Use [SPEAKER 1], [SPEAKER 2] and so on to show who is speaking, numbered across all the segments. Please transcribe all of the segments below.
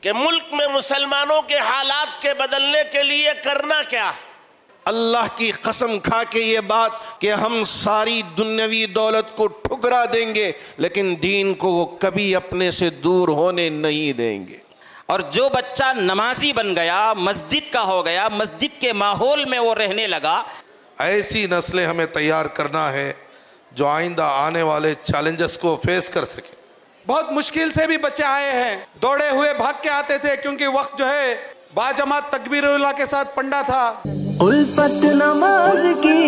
[SPEAKER 1] कि मुल्क में मुसलमानों के हालात के बदलने के लिए करना क्या है।
[SPEAKER 2] अल्लाह की कसम खा के ये बात कि हम सारी दुनियावी दौलत को ठुकरा देंगे लेकिन दीन को वो कभी अपने से दूर होने नहीं देंगे।
[SPEAKER 3] और जो बच्चा नमाजी बन गया, मस्जिद का हो गया, मस्जिद के माहौल में वो रहने लगा,
[SPEAKER 4] ऐसी नस्लें हमें तैयार करना है जो आइंदा आने वाले चैलेंजेस को फेस कर सके।
[SPEAKER 5] बहुत मुश्किल से भी बच्चे आए हैं, दौड़े हुए भाग के आते थे क्योंकि वक्त जो है बाजमात तकबीरुल्लाह के साथ पंडा था।
[SPEAKER 6] उल्फत नमाज की,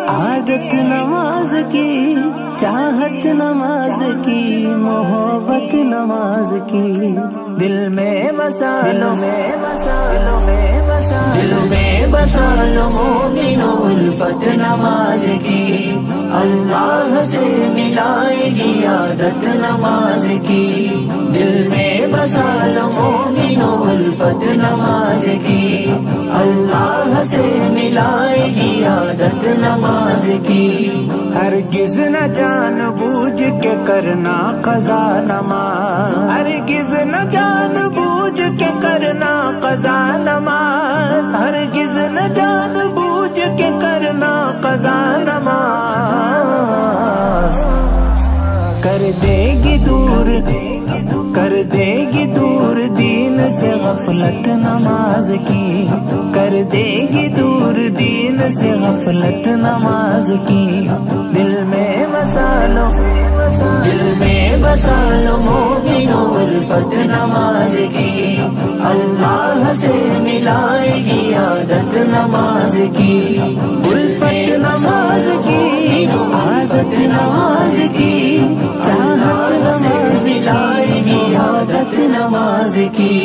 [SPEAKER 6] आदत नमाज की, चाहत नमाज की, मोहब्बत नमाज की, दिल में बसा लो, में बसा लो, में बसा दिल में बसा लो मोमिनो उल्फत नमाज की, अल्लाह से मिलाएगी आदत नमाज की, दिल में बसा लो मोमिनो उल्फत नमाज की, अल्लाह से मिलाएगी आदत नमाज की। हरगिज़ न जान बूझ के करना क़ज़ा नमाज, हरगिज़ न जान बूझ के करना क़ज़ा नमाज, हरगिज़ न जान बूझ के करना क़ज़ा नमाज, कर देगी दूर, कर देगी दूर दीन से गफलत नमाज की, कर देगी दूर दीन से गफलत नमाज की, दिल में बसा लो, दिल में बसा लो मोमिनो उल्फत नमाज की, अल्लाह से मिलाएगी आदत नमाज की, उल्फत नमाज की, आदत नमाज की, चाहत नमाज मिलाएगी आदत नमाज की।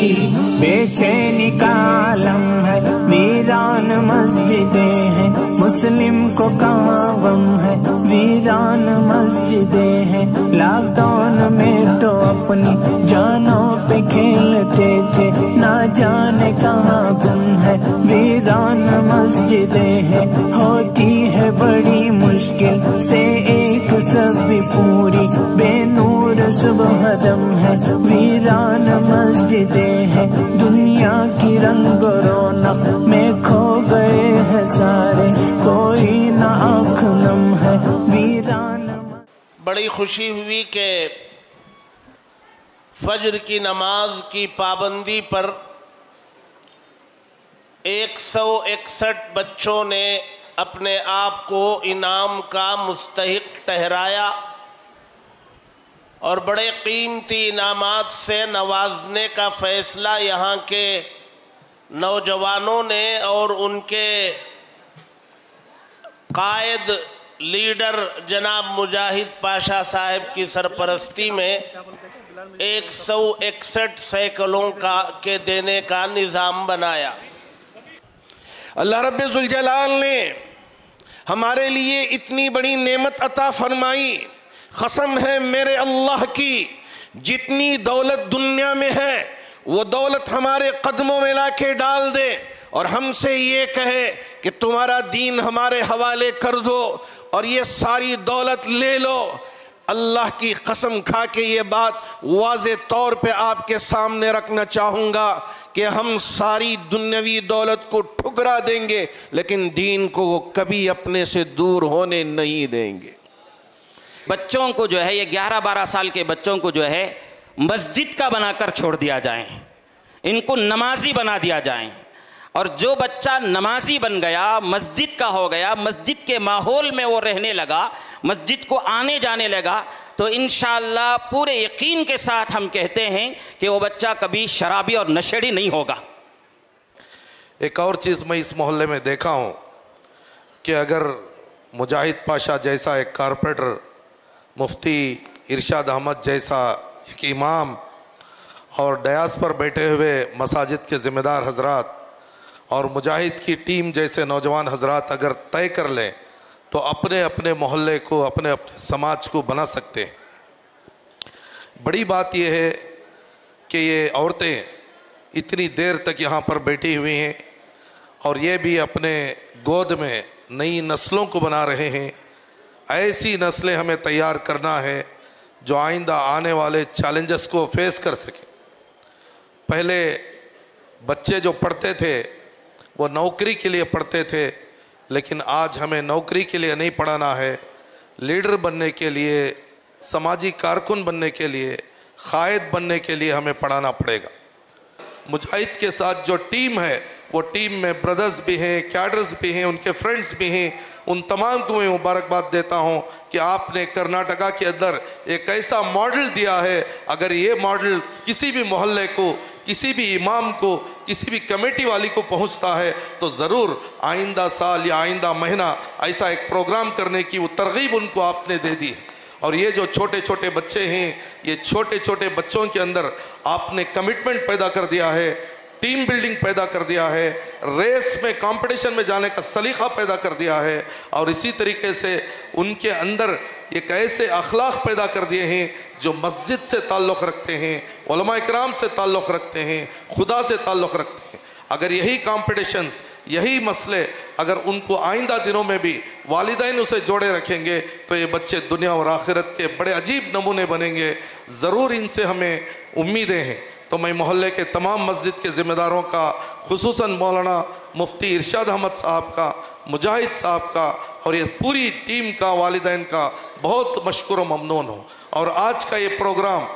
[SPEAKER 6] बेचैनी का आलम है, वीरान मस्जिदें हैं, मुस्लिम को कहाँ गम है, वीरान मस्जिदें हैं, लॉकडाउन में तो अपनी जानों पे खेलते थे, ना जाने कहाँ गुम है, वीरान मस्जिदें हैं, होती है बड़ी मुश्किल से एक सभी पूरी, बेनूर सुबह दम है, वीरान मस्जिदें हैं, दुनिया की रंग रौनक में खो गए हैं सारे, कोई ना आँख नम है, वीरान।
[SPEAKER 1] बड़ी खुशी हुई कि फजर की नमाज की पाबंदी पर 161 बच्चों ने अपने आप को इनाम का मुस्तहिक ठहराया और बड़े कीमती इनामात से नवाजने का फ़ैसला यहाँ के नौजवानों ने और उनके कायद लीडर जनाब मुजाहिद पाशा साहब की सरपरस्ती में 161 साइकिलों के देने का निज़ाम बनाया।
[SPEAKER 2] अल्लाह रब्बे जुल जलाल ने हमारे लिए इतनी बड़ी नेमत अता फरमाई। कसम है मेरे अल्लाह की, जितनी दौलत दुनिया में है वो दौलत हमारे कदमों में लाके डाल दे और हमसे ये कहे कि तुम्हारा दीन हमारे हवाले कर दो और ये सारी दौलत ले लो। अल्लाह की कसम खा के ये बात वाज़े तौर पे आपके सामने रखना चाहूँगा कि हम सारी दुनियावी दौलत को ठुकरा देंगे लेकिन दीन को वो कभी अपने से दूर होने नहीं देंगे।
[SPEAKER 3] बच्चों को जो है, ये 11-12 साल के बच्चों को जो है मस्जिद का बनाकर छोड़ दिया जाए, इनको नमाजी बना दिया जाए, और जो बच्चा नमाजी बन गया, मस्जिद का हो गया, मस्जिद के माहौल में वो रहने लगा, मस्जिद को आने जाने लगा, तो इंशाअल्लाह पूरे यकीन के साथ हम कहते हैं कि वो बच्चा कभी शराबी और नशेड़ी नहीं होगा।
[SPEAKER 4] एक और चीज़ मैं इस मोहल्ले में देखा हूँ कि अगर मुजाहिद पाशा जैसा एक कारपोरेटर, मुफ्ती इरशाद अहमद जैसा एक इमाम और डयास पर बैठे हुए मसाजिद के ज़िम्मेदार हजरात और मुजाहिद की टीम जैसे नौजवान हजरात अगर तय कर लें तो अपने अपने मोहल्ले को, अपने अपने समाज को बना सकते हैं। बड़ी बात यह है कि ये औरतें इतनी देर तक यहाँ पर बैठी हुई हैं और ये भी अपने गोद में नई नस्लों को बना रहे हैं। ऐसी नस्लें हमें तैयार करना है जो आइंदा आने वाले चैलेंजेस को फेस कर सके। पहले बच्चे जो पढ़ते थे वो नौकरी के लिए पढ़ते थे, लेकिन आज हमें नौकरी के लिए नहीं पढ़ाना है, लीडर बनने के लिए, समाजी कारकुन बनने के लिए, कायद बनने के लिए हमें पढ़ाना पड़ेगा। मुजाहिद के साथ जो टीम है वो टीम में ब्रदर्स भी हैं, कैडर्स भी हैं, उनके फ्रेंड्स भी हैं। उन तमाम को मैं मुबारकबाद देता हूं कि आपने कर्नाटका के अंदर एक ऐसा मॉडल दिया है। अगर ये मॉडल किसी भी मोहल्ले को, किसी भी इमाम को, किसी भी कमेटी वाली को पहुंचता है तो ज़रूर आइंदा साल या आइंदा महीना ऐसा एक प्रोग्राम करने की वो तरगीब उनको आपने दे दी। और ये जो छोटे छोटे बच्चे हैं, ये छोटे छोटे बच्चों के अंदर आपने कमिटमेंट पैदा कर दिया है, टीम बिल्डिंग पैदा कर दिया है, रेस में कंपटीशन में जाने का सलीका पैदा कर दिया है। और इसी तरीके से उनके अंदर एक ऐसे अखलाक पैदा कर दिए हैं जो मस्जिद से ताल्लुक़ रखते हैं, उलमा इकराम से ताल्लुक़ रखते हैं, खुदा से ताल्लुक़ रखते हैं। अगर यही कॉम्पिटिशन्स, यही मसले अगर उनको आइंदा दिनों में भी वालिदैन उसे जोड़े रखेंगे तो ये बच्चे दुनिया और आखिरत के बड़े अजीब नमूने बनेंगे। ज़रूर इनसे हमें उम्मीदें हैं। तो मैं मोहल्ले के तमाम मस्जिद के ज़िम्मेदारों का, खुसूसन मौलाना मुफ्ती इरशाद अहमद साहब का, मुजाहिद साहब का और ये पूरी टीम का, वालिदैन का बहुत मशकूर व ममनून हूँ। और आज का ये प्रोग्राम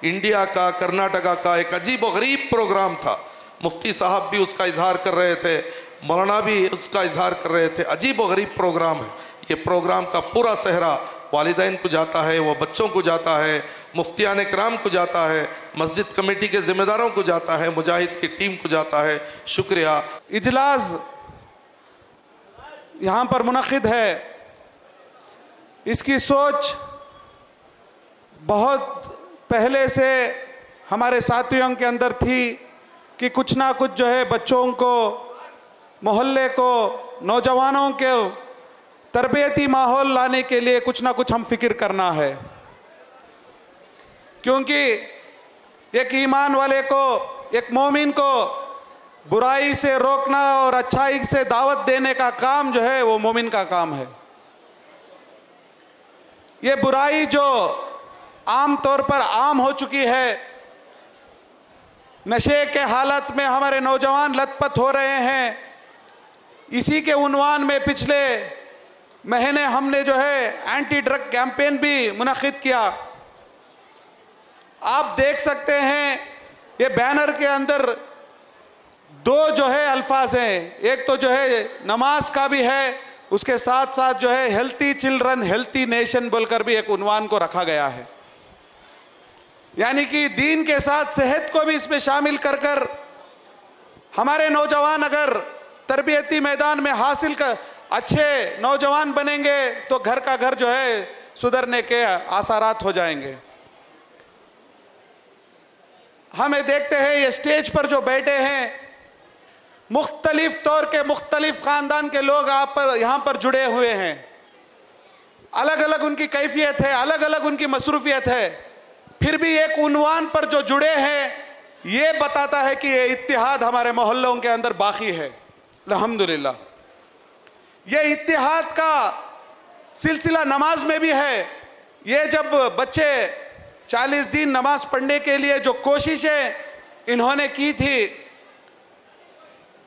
[SPEAKER 4] इंडिया का, कर्नाटका का एक अजीब व गरीब प्रोग्राम था। मुफ्ती साहब भी उसका इजहार कर रहे थे, मौलाना भी उसका इजहार कर रहे थे। अजीब व गरीब प्रोग्राम है। ये प्रोग्राम का पूरा सहरा वालिदैन को जाता है, वो बच्चों को जाता है, मुफ्तियान इकराम को जाता है, मस्जिद कमेटी के ज़िम्मेदारों को जाता है, मुजाहिद की टीम को जाता है। शुक्रिया।
[SPEAKER 5] इजलास यहाँ पर मुनक़िद है, इसकी सोच बहुत पहले से हमारे साथियों के अंदर थी कि कुछ ना कुछ जो है बच्चों को, मोहल्ले को, नौजवानों के तरबियती माहौल लाने के लिए कुछ ना कुछ हम फिक्र करना है। क्योंकि एक ईमान वाले को, एक मोमिन को बुराई से रोकना और अच्छाई से दावत देने का काम जो है वो मोमिन का काम है। ये बुराई जो आम तौर पर आम हो चुकी है, नशे के हालत में हमारे नौजवान लथपथ हो रहे हैं, इसी के उन्वान में पिछले महीने हमने जो है एंटी ड्रग कैंपेन भी मुनक़िद किया। आप देख सकते हैं ये बैनर के अंदर दो जो है अल्फाज हैं, एक तो जो है नमाज का भी है, उसके साथ साथ जो है हेल्थी चिल्ड्रन हेल्थी नेशन बोलकर भी एक उन्वान को रखा गया है। यानी कि दीन के साथ सेहत को भी इसमें शामिल कर कर हमारे नौजवान अगर तरबियती मैदान में हासिल कर अच्छे नौजवान बनेंगे तो घर का घर जो है सुधरने के आसारात हो जाएंगे। हमें देखते हैं ये स्टेज पर जो बैठे हैं, मुख्तलिफ तौर के मुख्तलिफ ख़ानदान के लोग आप पर यहाँ पर जुड़े हुए हैं। अलग अलग उनकी कैफियत है, अलग अलग उनकी मसरूफियत है, फिर भी एक उन्वान पर जो जुड़े हैं ये बताता है कि ये इत्तिहाद हमारे मोहल्लों के अंदर बाकी है। अल्हम्दुलिल्लाह ये इत्तिहाद का सिलसिला नमाज में भी है। ये जब बच्चे 40 दिन नमाज पढ़ने के लिए जो कोशिशें इन्होंने की थी,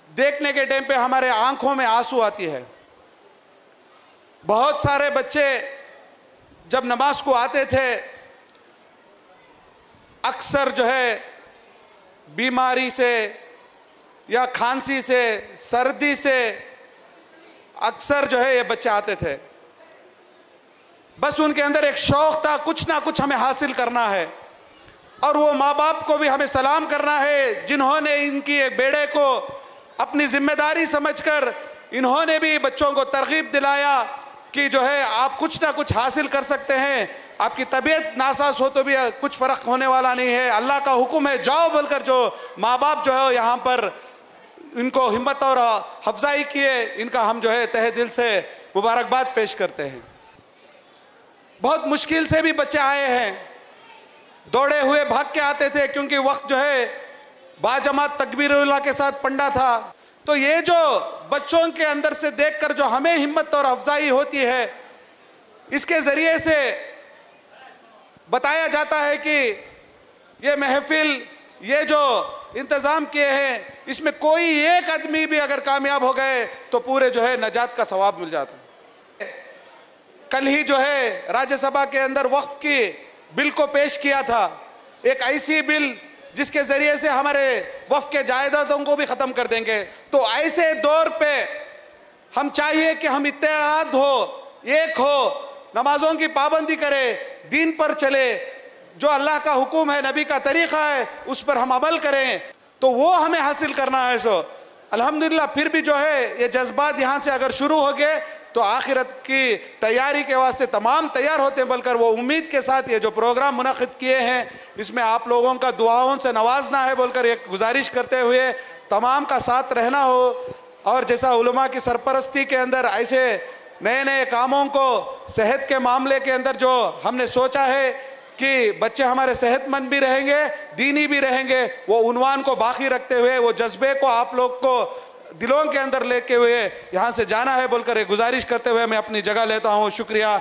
[SPEAKER 5] देखने के टाइम पे हमारे आंखों में आंसू आती है। बहुत सारे बच्चे जब नमाज को आते थे अक्सर जो है बीमारी से या खांसी से, सर्दी से अक्सर जो है ये बच्चे आते थे। बस उनके अंदर एक शौक था, कुछ ना कुछ हमें हासिल करना है। और वो माँ बाप को भी हमें सलाम करना है जिन्होंने इनकी एक बेड़े को अपनी जिम्मेदारी समझकर इन्होंने भी बच्चों को तरगीब दिलाया कि जो है आप कुछ ना कुछ हासिल कर सकते हैं। आपकी तबीयत नासाज हो तो भी कुछ फ़र्क होने वाला नहीं है, अल्लाह का हुक्म है जाओ बोलकर जो माँ बाप जो है यहाँ पर इनको हिम्मत और अफजाई किए, इनका हम जो है तहे दिल से मुबारकबाद पेश करते हैं। बहुत मुश्किल से भी बच्चे आए हैं, दौड़े हुए भाग के आते थे क्योंकि वक्त जो है बाजमात तकबीरुल्लाह के साथ पंडा था। तो ये जो बच्चों के अंदर से देखकर जो हमें हिम्मत और अफजाई होती है, इसके ज़रिए से बताया जाता है कि ये महफिल, ये जो इंतज़ाम किए हैं, इसमें कोई एक आदमी भी अगर कामयाब हो गए तो पूरे जो है नजात का सवाब मिल जाता है। कल ही जो है राज्यसभा के अंदर वक्फ की बिल को पेश किया था, एक ऐसी बिल जिसके जरिए से हमारे वक्फ के जायदादों को भी ख़त्म कर देंगे। तो ऐसे दौर पे हम चाहिए कि हम इत्तेहाद हो, एक हो, नमाजों की पाबंदी करें, दीन पर चले, जो अल्लाह का हुक्म है, नबी का तरीक़ा है, उस पर हम अमल करें। तो वो हमें हासिल करना है। सो अल्हम्दुलिल्लाह फिर भी जो है ये जज्बात यहाँ से अगर शुरू हो गए तो आखिरत की तैयारी के वास्ते तमाम तैयार होते हैं। बल्कि वो उम्मीद के साथ ये जो प्रोग्राम मुनक़िद किए हैं इसमें आप लोगों का दुआओं से नवाजना है बोलकर एक गुजारिश करते हुए तमाम का साथ रहना हो। और जैसा उलमा की सरपरस्ती के अंदर ऐसे नए नए कामों को सेहत के मामले के अंदर जो हमने सोचा है कि बच्चे हमारे सेहतमंद भी रहेंगे, दीनी भी रहेंगे, वो उन्वान को बाकी रखते हुए, वो जज्बे को आप लोग को दिलों के अंदर लेके हुए यहाँ से जाना है बोलकर एक गुजारिश करते हुए मैं अपनी जगह लेता हूँ। शुक्रिया।